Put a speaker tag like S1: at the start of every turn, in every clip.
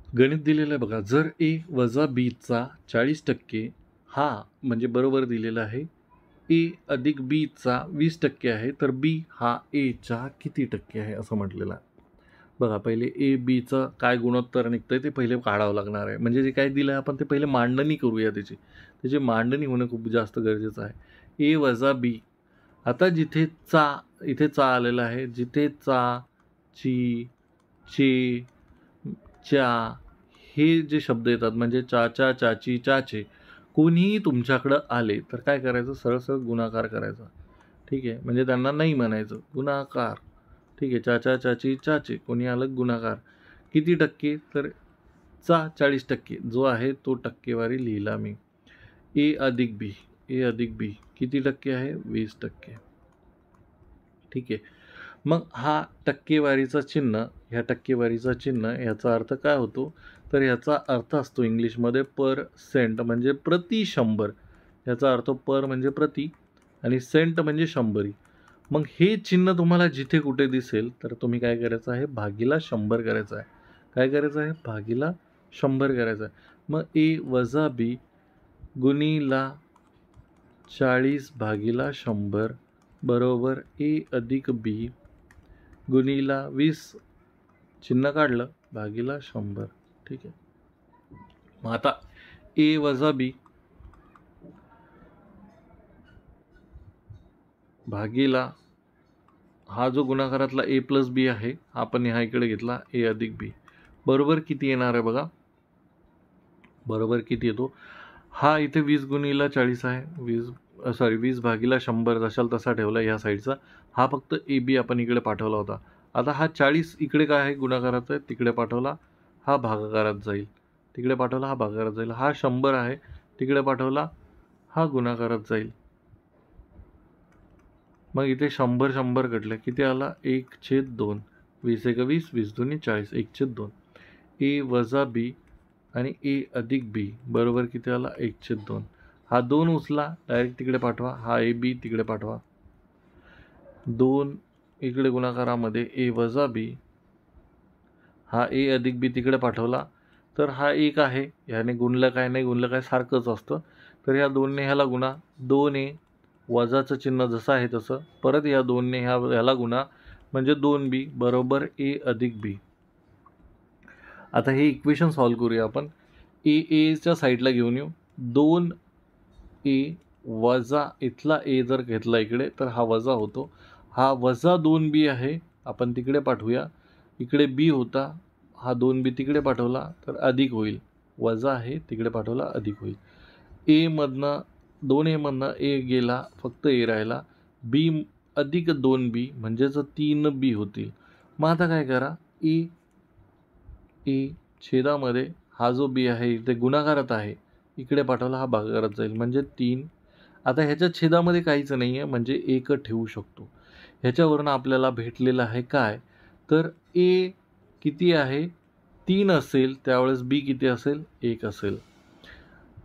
S1: गणित दिलेलं आहे बघा. जर ए वजा बीचा 40% हा म्हणजे बरोबर दिलेला आहे, ए अधिक बीचा 20% आहे, तर बी हा एच्या किती टक्के आहे असं म्हटलेलं आहे. बघा पहिले ए बीचं काय गुणोत्तर निघतंय ते पहिले काढावं लागणार आहे. म्हणजे जे काय दिलं आहे आपण ते पहिले मांडणी करूया त्याची मांडणी होणं खूप जास्त गरजेचं आहे. ए वजा बी. आता जिथे इथे चा आलेला आहे, जिथे चा, ची, चे, च्या हे जे शब्द येतात म्हणजे चाचा, चाची, चाचे कोणीही तुमच्याकडं आले तर काय करायचं, सरळ सरळ गुणाकार करायचा. ठीक आहे, म्हणजे त्यांना नाही म्हणायचं, गुणाकार. ठीक आहे, चाचा, चाची, चाचे कोणी आलं गुणाकार. किती टक्के, तर चा 40% जो आहे तो टक्केवारी लिहिला मी. ए अधिक बी किती टक्के आहे, 20%. ठीक आहे, मग हा टक्केवारीचा चिन्ह, ह्या टक्केवारीचा चिन्ह ह्याचा अर्थ काय होतो, तर ह्याचा अर्थ असतो इंग्लिशमध्ये % म्हणजे प्रति 100. याचा अर्थ पर म्हणजे प्रति आणि सेंट म्हणजे 100. मग हे चिन्ह तुम्हाला जिथे कुठे दिसेल तर तुम्ही काय करायचं आहे, भागीला 100 करायचं आहे. काय करायचं आहे, भागीला 100 करायचं आहे. मग ए वजा बी गुणीला 40 भागीला 100 बरोबर ए अधिक बी गुणीला 20 चिन्ह काढलं भागीला 100. ठीक आहे, मग आता ए वजा बी भागीला हा जो गुणाकारातला ए प्लस बी आहे आपण ह्या इकडे घेतला ए अधिक बी बरोबर किती येणार आहे बघा. बरोबर किती येतो, हा इथे 20 गुणीला 40 आहे, 20 भागीला 100 जशाल तसा ठेवला ह्या साईडचा. हा फक्त ए बी आपण इकडे पाठवला होता. आता हा 40 इकडे काय आहे गुणाकारात आहे, तिकडे पाठवला हा भागाकारात जाईल, तिकडे पाठवला हा भागाकारात जाईल. हा 100 आहे, तिकडे पाठवला हा गुणाकारात जाईल. मग इथे 100 कटले किती आला, 1/2. 20 एक 20, 20 दुनी 40, 1/2. ए वजा बी आणि ए अधिक बी बरोबर किती आला, 1/2. हा 2 उचला डायरेक्ट तिकडे पाठवा, हा ए बी तिकडे पाठवा. 2 इकडे गुणाकारामध्ये ए वजा बी, हा ए अधिक बी तिकडे पाठवला तर हा 1 आहे, ह्याने गुणलं काय नाही गुणलं काय सारखंच असतं. तर ह्या 2ने ह्याला गुणा, 2 वजाचं चिन्ह जसं आहे तसं परत या 2ने ह्याला गुणा म्हणजे 2b बरोबर ए अधिक बी. आता हे इक्वेशन सॉल्व्ह करूया आपण. एच्या साईडला घेऊन येऊ, 2a वजा इथला ए जर घेतला इकडे तर हा वजा होतो, हा वजा 2b आहे आपण तिकडे पाठवूया. इकडे बी होता, हा 2b तिकडे पाठवला तर अधिक होईल, वजा आहे तिकडे पाठवला अधिक होईल. ए मधनं 2a मधनं ए गेला, फक्त ए राहिला, बी अधिक 2b म्हणजेच 3b होतील. मग आता काय करा, ए छेदामध्ये हा जो बी आहे इथे गुणाकारात आहे, इकडे पाठवला हा भागाकारात जाईल म्हणजे 3. आता ह्याच्या छेदामध्ये काहीच नाही आहे म्हणजे 1 ठेवू शकतो. ह्याच्यावरून आपल्याला भेटलेलं आहे काय, तर ए किती आहे 3 असेल त्यावेळेस बी किती असेल 1 असेल.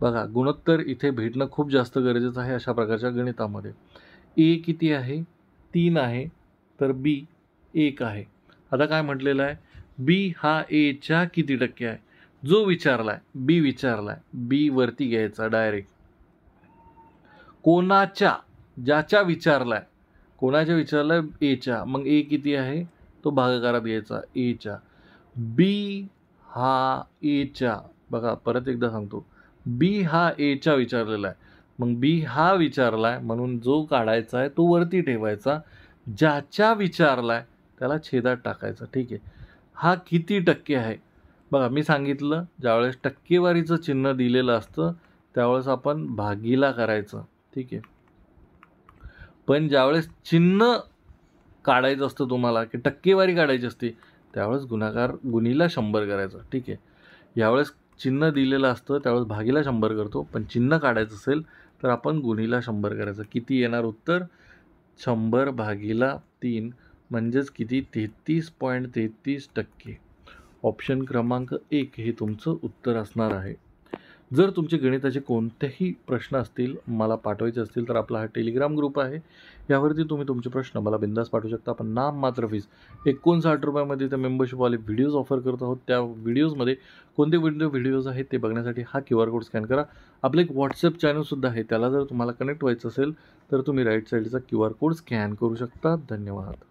S1: बघा गुणोत्तर इथे भेटणं खूप जास्त गरजेचं आहे अशा प्रकारच्या गणितामध्ये. ए किती आहे 3 आहे तर बी 1 आहे. आता काय म्हटलेलं आहे, बी हा एच्या किती टक्के आहे, जो विचारलाय बी विचारलाय, बी वरती घ्यायचा डायरेक्ट. कोणाच्या, ज्याच्या विचारलाय, कोणाच्या विचारलाय एच्या, मग ए किती आहे तो भागाकारात घ्यायचा एच्या. बी हा एच्या, बघा परत एकदा सांगतो, बी हा एच्या विचारलेला आहे, मग बी हा विचारलाय म्हणून जो काढायचा आहे तो वरती ठेवायचा, ज्याच्या विचारलाय त्याला छेदात टाकायचं. ठीक आहे, हा किती टक्के आहे बघा, मी सांगितलं ज्यावेळेस टक्केवारीचं चिन्ह दिलेलं असतं त्यावेळेस आपण भागीला करायचं. ठीक आहे, पण ज्यावेळेस चिन्ह काढायचं असतं तुम्हाला की टक्केवारी काढायची असते त्यावेळेस गुणाकार गुणीला 100 करायचं. ठीक आहे, यावेळेस चिन्ह दिलेलं असतं त्यावेळेस भागीला 100 करतो, पण चिन्ह काढायचं असेल तर आपण गुणीला 100 करायचं. किती येणार उत्तर, 100 भागीला 3 म्हणजेच किती, 33.33%. ऑप्शन क्रमांक 1 हे तुमचं उत्तर असणार आहे. जर तुमचे गणिताचे कोणतेही प्रश्न असतील, मला पाठवायचे असतील, तर आपला हा टेलिग्राम ग्रुप आहे. यावरती तुम्ही तुमचे प्रश्न मला बिनधास्त पाठवू शकता. आपण नाममात्र फीस ₹59 त्या मेंबरशिपवाले व्हिडिओज ऑफर करत आहोत. त्या व्हिडिओजमध्ये कोणते व्हिडिओज आहेत ते बघण्यासाठी हा QR कोड स्कॅन करा. आपलं एक WhatsApp चॅनलसुद्धा आहे. त्याला जर तुम्हाला कनेक्ट व्हायचं असेल, तर तुम्ही राईट साईडचा QR कोड स्कॅन करू शकता. धन्यवाद.